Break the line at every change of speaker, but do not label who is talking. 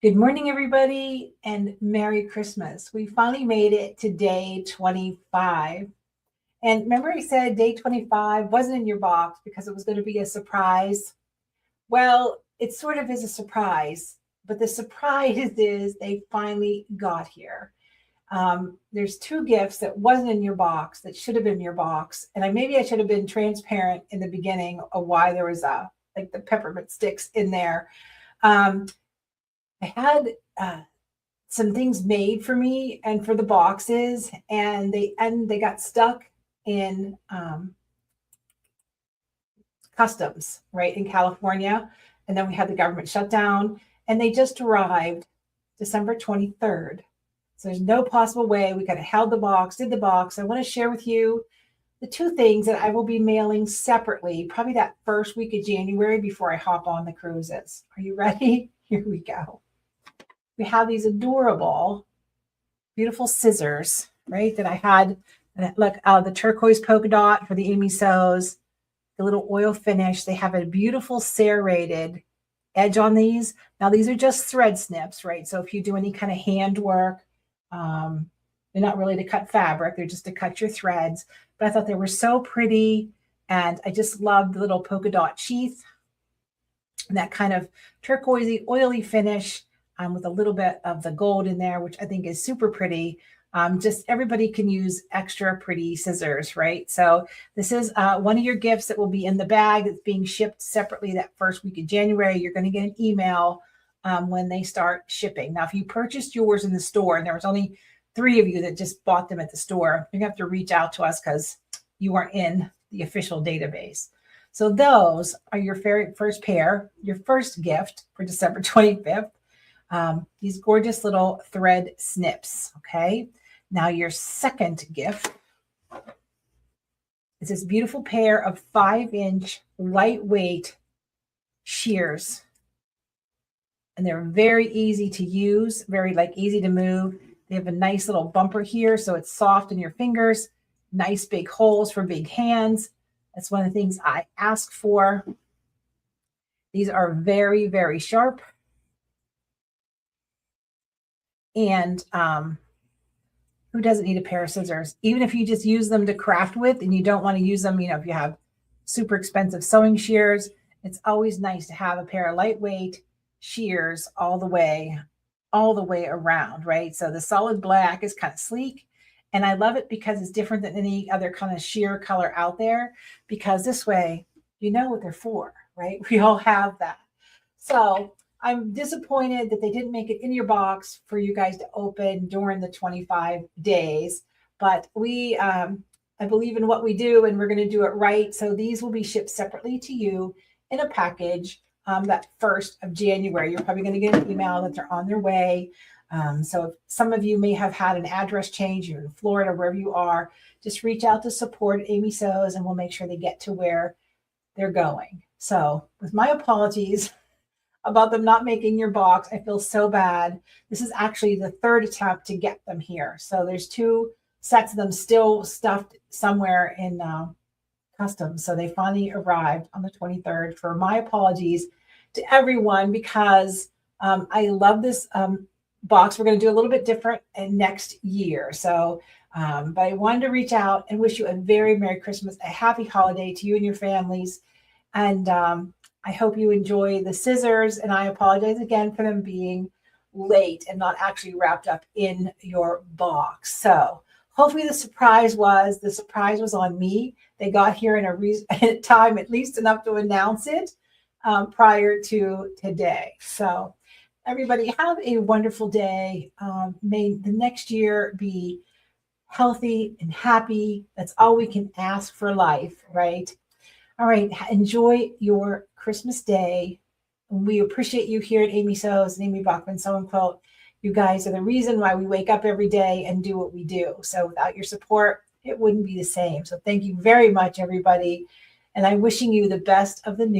Good morning, everybody, and Merry Christmas. We finally made it to day 25. And remember, I said day 25 wasn't in your box because it was going to be a surprise. Well, it sort of is a surprise, but the surprise is they finally got here. There's two gifts that wasn't in your box that should have been in your box. And maybe I should have been transparent in the beginning of why there was like the peppermint sticks in there. Um, I had some things made for me and for the boxes, and they got stuck in customs right in California, and then we had the government shutdown, and they just arrived December 23rd. So there's no possible way we could have held the box, did the box. I want to share with you the two things that I will be mailing separately, probably that first week of January before I hop on the cruises. Are you ready? Here we go. We have these adorable, beautiful scissors, right? That I had. Look, the turquoise polka dot for the Amy Sews, the little oil finish. They have a beautiful serrated edge on these. Now, these are just thread snips, right? So if you do any kind of hand work, they're not really to cut fabric. They're just to cut your threads. But I thought they were so pretty. And I just loved the little polka dot sheath and that kind of turquoisey, oily finish. With a little bit of the gold in there, which I think is super pretty. Just everybody can use extra pretty scissors, right? So this is one of your gifts that will be in the bag. It's being shipped separately that first week of January. You're going to get an email when they start shipping. Now, if you purchased yours in the store, and there was only 3 of you that just bought them at the store, you're going to have to reach out to us because you weren't in the official database. So those are your very first pair, your first gift for December 25th. These gorgeous little thread snips. Okay. Now your second gift is this beautiful pair of 5-inch lightweight shears. And they're very easy to use, very easy to move. They have a nice little bumper here, so it's soft in your fingers. Nice big holes for big hands. That's one of the things I ask for. These are very, very sharp. And who doesn't need a pair of scissors? Even if you just use them to craft with and you don't want to use them, if you have super expensive sewing shears, it's always nice to have a pair of lightweight shears all the way around, right? So the solid black is kind of sleek. And I love it because it's different than any other kind of sheer color out there, because this way, you know what they're for, right? We all have that. So I'm disappointed that they didn't make it in your box for you guys to open during the 25 days, but I believe in what we do and we're going to do it right. So these will be shipped separately to you in a package that 1st of January. You're probably going to get an email that they're on their way. So if some of you may have had an address change, you're in Florida, wherever you are, just reach out to support Amy Sews and we'll make sure they get to where they're going. So with my apologies about them not making your box. I feel so bad. This is actually the 3rd attempt to get them here. So there's 2 sets of them still stuffed somewhere in customs. So they finally arrived on the 23rd. For my apologies to everyone, because I love this box. We're going to do a little bit different next year. So, but I wanted to reach out and wish you a very Merry Christmas, a happy holiday to you and your families. And I hope you enjoy the scissors, and I apologize again for them being late and not actually wrapped up in your box. So hopefully the surprise was on me. They got here in a time at least enough to announce it prior to today. So everybody have a wonderful day. May the next year be healthy and happy. That's all we can ask for life, right? All right, enjoy your Christmas day. We appreciate you here at Amy Sews and Amy Bachman Sew and Quilt. You guys are the reason why we wake up every day and do what we do. So without your support, it wouldn't be the same. So thank you very much, everybody. And I'm wishing you the best of the new